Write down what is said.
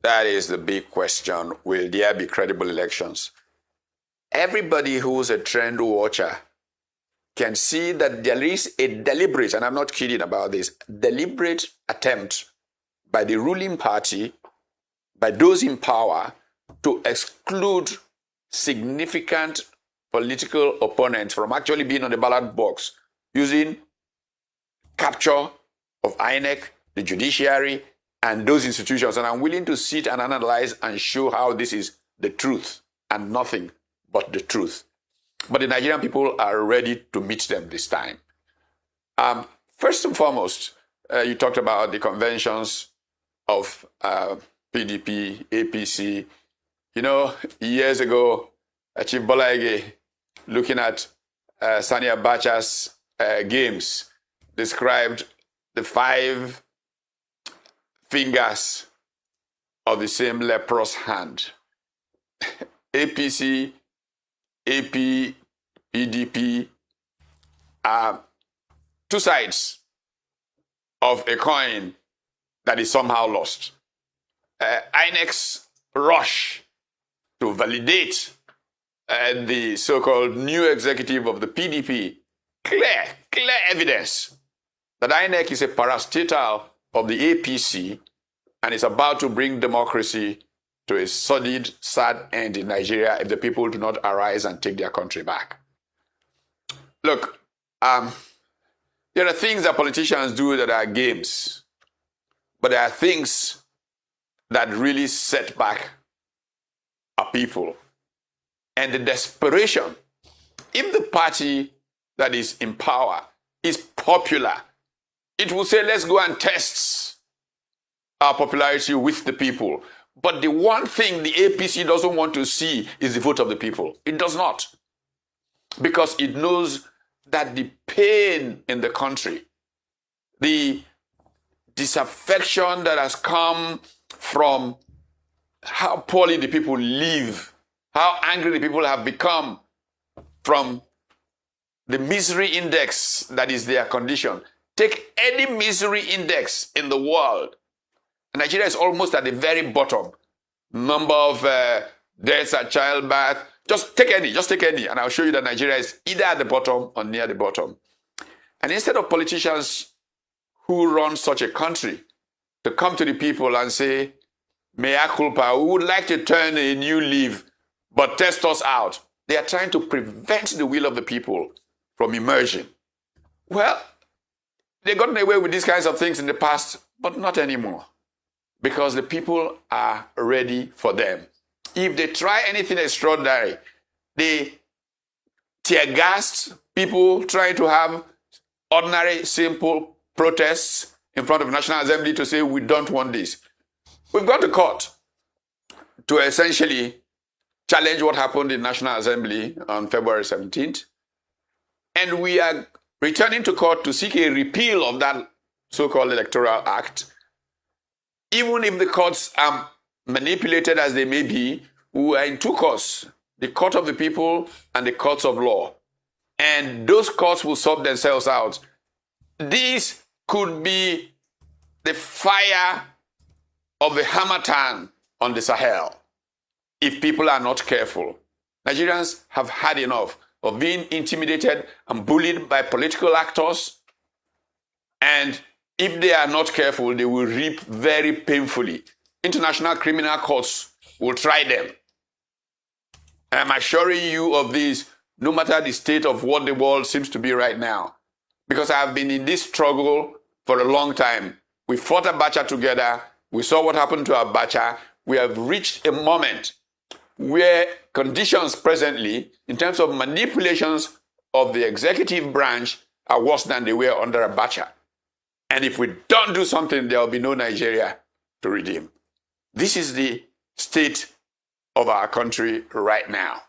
That is the big question. Will there be credible elections? Everybody who's a trend watcher can see that there is a deliberate, and I'm not kidding about this, deliberate attempt by the ruling party, by those in power, to exclude significant political opponents from actually being on the ballot box using capture of INEC, the judiciary, and those institutions. And I'm willing to sit and analyze and show how this is the truth and nothing but the truth. But the Nigerian people are ready to meet them this time. First and foremost, you talked about the conventions of PDP, APC. You know, years ago, Chief Bola Ige, looking at Sani Abacha's games, described the 5 fingers of the same leprous hand. APC, AP, PDP are 2 sides of a coin that is somehow lost. INEC's rush to validate the so-called new executive of the PDP, clear evidence that INEC is a parastatal of the APC and is about to bring democracy to a solid, sad end in Nigeria if the people do not arise and take their country back. Look, there are things that politicians do that are games, but there are things that really set back our people. And the desperation, if the party that is in power is popular, it will say, let's go and test our popularity with the people. But the one thing the APC doesn't want to see is the vote of the people. It does not. Because it knows that the pain in the country, the disaffection that has come from how poorly the people live, how angry the people have become from the misery index that is their condition. Take any misery index in the world. Nigeria is almost at the very bottom. Number of deaths at childbirth. Just take any, and I'll show you that Nigeria is either at the bottom or near the bottom. And instead of politicians who run such a country to come to the people and say, mea culpa, we would like to turn a new leaf, but test us out. They are trying to prevent the will of the people from emerging. Well, they've gotten away with these kinds of things in the past, but not anymore. Because the people are ready for them. If they try anything extraordinary, they tear-gassed people trying to have ordinary, simple protests in front of the National Assembly to say, we don't want this. We've gone to court to essentially challenge what happened in National Assembly on February 17th. And we are returning to court to seek a repeal of that so-called Electoral Act. Even if the courts are manipulated as they may be, we are in 2 courts, the court of the people and the courts of law. And those courts will sort themselves out. This could be the fire of the Harmattan on the Sahel if people are not careful. Nigerians have had enough of being intimidated and bullied by political actors, and if they are not careful, they will reap very painfully. International criminal courts will try them. I'm assuring you of this, no matter the state of what the world seems to be right now. Because I have been in this struggle for a long time. We fought Abacha together. We saw what happened to Abacha. We have reached a moment where conditions presently, in terms of manipulations of the executive branch, are worse than they were under Abacha. And if we don't do something, there will be no Nigeria to redeem. This is the state of our country right now.